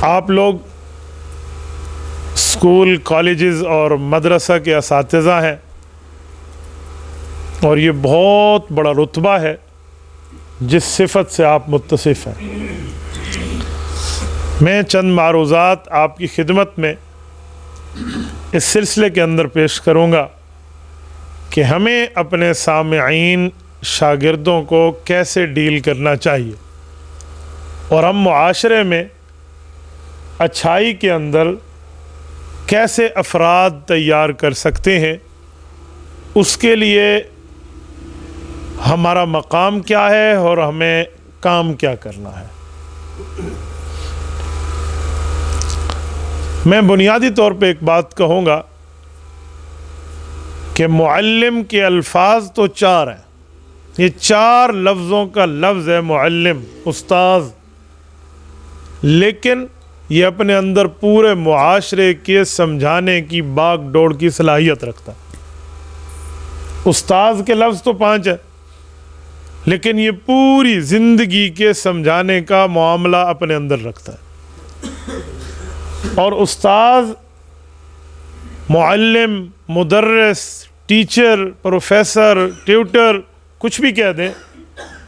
آپ لوگ school colleges اور مدرسہ کے اساتذہ ہیں اور یہ بہت بڑا رتبہ ہے جس صفت سے آپ متصف ہیں۔ میں چند معروضات آپ کی خدمت میں اس سلسلے کے اندر پیش کروں گا کہ ہمیں اپنے سامعین شاگردوں کو کیسے ڈیل کرنا چاہیے اور ہم معاشرے میں اچھائی کے اندر کیسے افراد تیار کر سکتے ہیں، اس کے لیے ہمارا مقام کیا ہے اور ہمیں کام کیا کرنا ہے۔ میں بنیادی طور پہ ایک بات کہوں گا کہ معلم کے الفاظ تو 4 ہیں، یہ 4 لفظوں کا لفظ ہے معلم، استاذ، لیکن یہ اپنے اندر پورے معاشرے کے سمجھانے کی باغ ڈور کی صلاحیت رکھتا ہے۔ استاذ کے لفظ تو 5 ہیں، لیکن یہ پوری زندگی کے سمجھانے کا معاملہ اپنے اندر رکھتا ہے۔ اور استاذ، معلم، مدرس، ٹیچر، پروفیسر، ٹیوٹر، کچھ بھی کہہ دیں،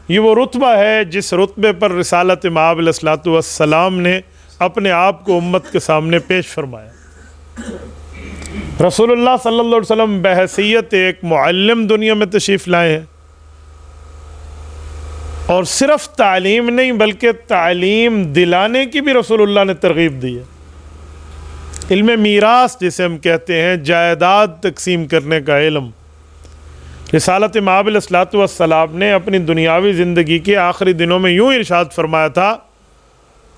یہ وہ رتبہ ہے جس رتبے پر رسالت مآب علیہ الصلوۃ والسلام نے اپنے آپ کو امت کے سامنے پیش فرمایا۔ رسول اللہ صلی اللہ علیہ وسلم بحیثیت ایک معلم دنیا میں تشریف لائے ہیں، اور صرف تعلیم نہیں بلکہ تعلیم دلانے کی بھی رسول اللہ نے ترغیب دی ہے۔ علم میراث جسے ہم کہتے ہیں، جائیداد تقسیم کرنے کا علم، رسالت مآب علیہ الصلوۃ والسلام نے اپنی دنیاوی زندگی کے آخری دنوں میں یوں ارشاد فرمایا تھا،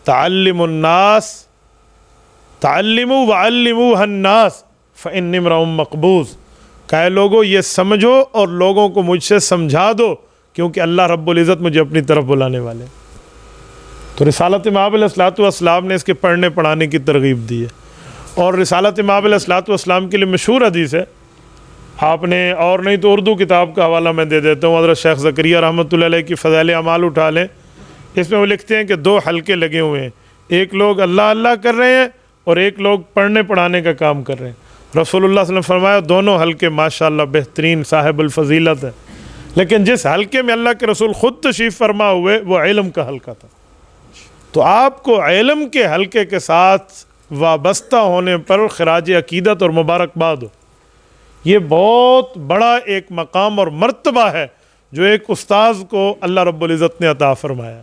تعلموا الناس، تعلموا وعلموها الناس فإنی امرؤ مقبوض، کہ لوگوں یہ سمجھو اور لوگوں کو مجھ سے سمجھا دو، کیونکہ اللہ رب العزت مجھے اپنی طرف بلانے والے۔ تو رسالت مآب علیہ الصلوۃ والسلام نے اس کے پڑھنے پڑھانے کی ترغیب دی ہے۔ اور رسالت مآب علیہ الصلوۃ والسلام کے لیے مشہور حدیث ہے، آپ نے اور نہیں تو اردو کتاب کا حوالہ میں دے دیتا ہوں، حضرت شیخ زکریا رحمۃ اللہ علیہ کی فضائل اعمال اٹھا لیں، اس میں وہ لکھتے ہیں کہ 2 حلقے لگے ہوئے ہیں، ایک لوگ اللہ اللہ کر رہے ہیں اور ایک لوگ پڑھنے پڑھانے کا کام کر رہے ہیں۔ رسول اللہ صلی اللہ علیہ وسلم فرمایا دونوں حلقے ماشاءاللہ بہترین صاحب الفضیلت ہے، لیکن جس حلقے میں اللہ کے رسول خود تشریف فرما ہوئے وہ علم کا حلقہ تھا۔ تو آپ کو علم کے حلقے کے ساتھ وابستہ ہونے پر خراج عقیدت اور مبارکباد ہو۔ یہ بہت بڑا ایک مقام اور مرتبہ ہے جو ایک استاذ کو اللہ رب العزت نے عطا فرمایا۔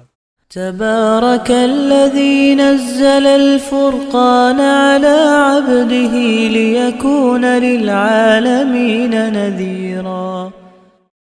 تبارك الذي نزل الفرقان على عبده ليكون للعالمين نذيرا